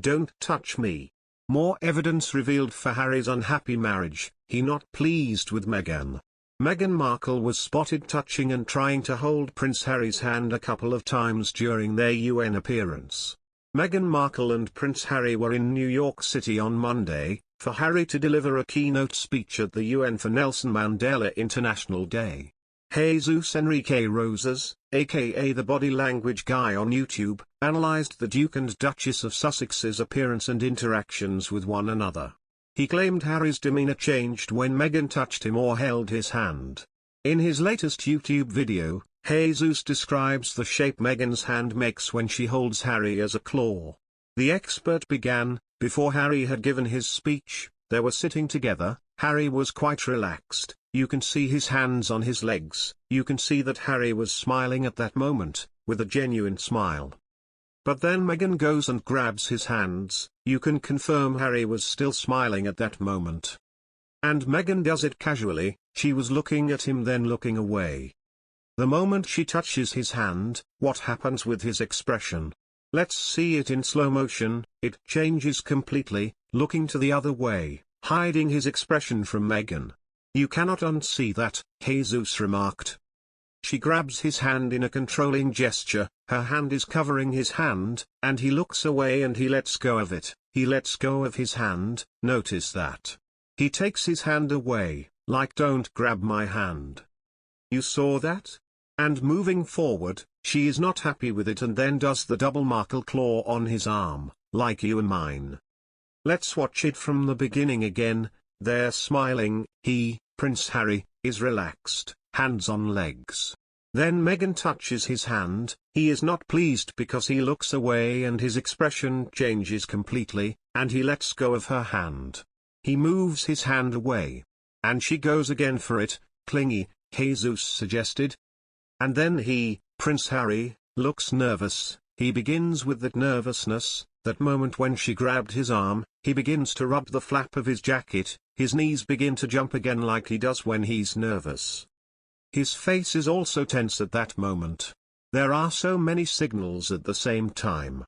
"Don't touch me." More evidence revealed for Harry's unhappy marriage. He not pleased with Meghan. Meghan Markle was spotted touching and trying to hold Prince Harry's hand a couple of times during their UN appearance. Meghan Markle and Prince Harry were in New York City on Monday, for Harry to deliver a keynote speech at the UN for Nelson Mandela International Day. Jesus Enrique Rosas, aka the Body Language Guy on YouTube, analyzed the Duke and Duchess of Sussex's appearance and interactions with one another. He claimed Harry's demeanor changed when Meghan touched him or held his hand. In his latest YouTube video, Jesus describes the shape Meghan's hand makes when she holds Harry as a claw. The expert began, before Harry had given his speech, they were sitting together, Harry was quite relaxed, you can see his hands on his legs, you can see that Harry was smiling at that moment, with a genuine smile. But then Meghan goes and grabs his hands, you can confirm Harry was still smiling at that moment. And Meghan does it casually, she was looking at him then looking away. The moment she touches his hand, what happens with his expression? Let's see it in slow motion, it changes completely, looking to the other way, hiding his expression from Meghan. You cannot unsee that, Jesus remarked. She grabs his hand in a controlling gesture, her hand is covering his hand, and he looks away and he lets go of it, he lets go of his hand, notice that. He takes his hand away, like don't grab my hand. You saw that? And moving forward, she is not happy with it and then does the double Markle claw on his arm, like you and mine. Let's watch it from the beginning again, they're smiling, he, Prince Harry, is relaxed, hands on legs. Then Meghan touches his hand, he is not pleased because he looks away and his expression changes completely, and he lets go of her hand. He moves his hand away. And she goes again for it, clingy, Jesus suggested. And then he, Prince Harry, looks nervous, he begins with that nervousness, that moment when she grabbed his arm, he begins to rub the flap of his jacket, his knees begin to jump again like he does when he's nervous. His face is also tense at that moment. There are so many signals at the same time.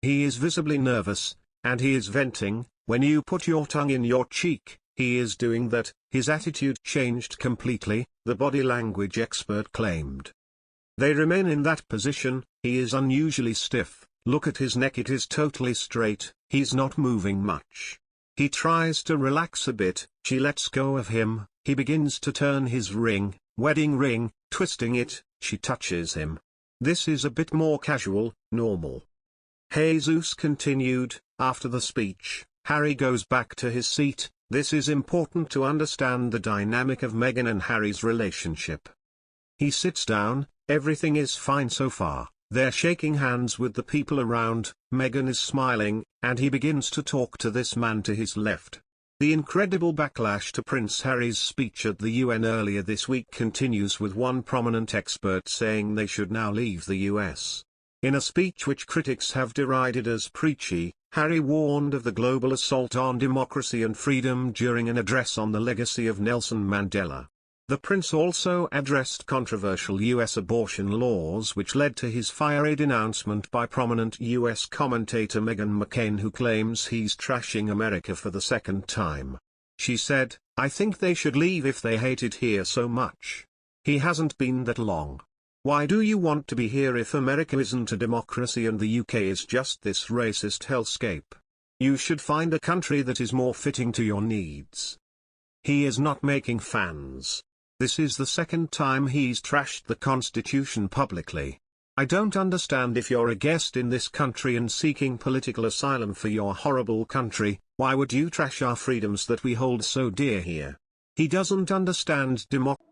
He is visibly nervous, and he is venting, when you put your tongue in your cheek, he is doing that, his attitude changed completely, the body language expert claimed. They remain in that position, he is unusually stiff, look at his neck, it is totally straight, he's not moving much. He tries to relax a bit, she lets go of him, he begins to turn his ring, wedding ring, twisting it, she touches him. This is a bit more casual, normal. Jesus continued, after the speech, Harry goes back to his seat. This is important to understand the dynamic of Meghan and Harry's relationship. He sits down, everything is fine so far, they're shaking hands with the people around, Meghan is smiling, and he begins to talk to this man to his left. The incredible backlash to Prince Harry's speech at the UN earlier this week continues with one prominent expert saying they should now leave the US. In a speech which critics have derided as preachy, Harry warned of the global assault on democracy and freedom during an address on the legacy of Nelson Mandela. The prince also addressed controversial US abortion laws which led to his fiery denouncement by prominent US commentator Meghan McCain, who claims he's trashing America for the second time. She said, "I think they should leave if they hate it here so much. He hasn't been that long. Why do you want to be here if America isn't a democracy and the UK is just this racist hellscape? You should find a country that is more fitting to your needs." He is not making fans. This is the second time he's trashed the Constitution publicly. I don't understand, if you're a guest in this country and seeking political asylum for your horrible country, why would you trash our freedoms that we hold so dear here? He doesn't understand democracy.